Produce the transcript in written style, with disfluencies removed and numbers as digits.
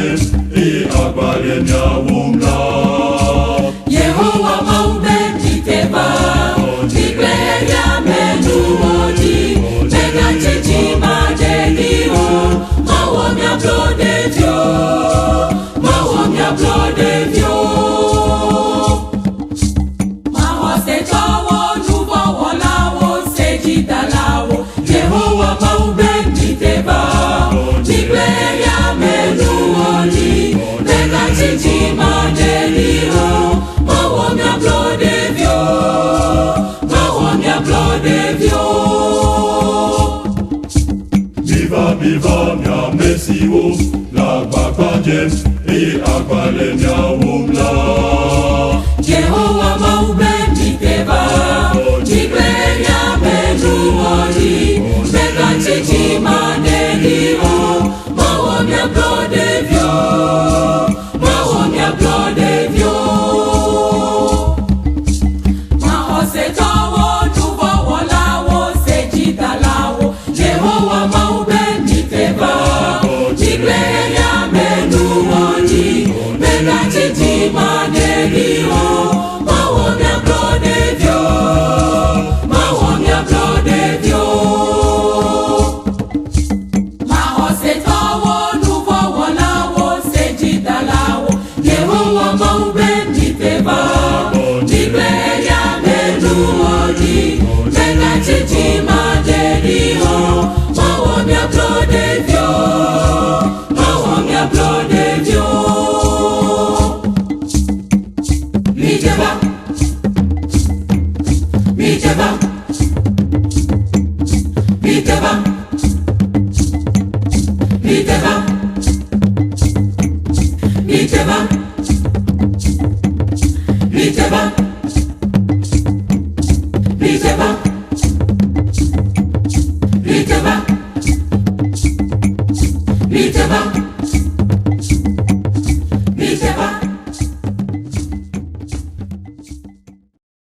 maje agwale nyawumla Yehowa maube kiteba Tikleya menuodi Mega chichi majenio Mawomya blodevyo Mawomya blodevyo Mahose tawo nubo wolawo sejidalawo Yehowa maube kiteba Tikleya menuodi Mega chichi majenio Mawomya blodevyo Mawomya blodevyo Biva mya mesiwo la bakwaje agwale nyawumla Yehowa maube miteba Tikleya menuodi Mega chichi majenio Mawomya blodevyo Mawomya blodevyo Mahose tawo nubo wolawo sejidalawo Yehowa maube miteba Tikleya menuodi Mega chichi majenio Mawomya blodevyo Mawomya blodevyo Mahose tawo nubo wolawo sejidalawo Yehowa maube miteba Tikleya menuodi Mega chichi majenio Mawomya blodevyo Mawomya blodevyo Miteba Miteba Miteba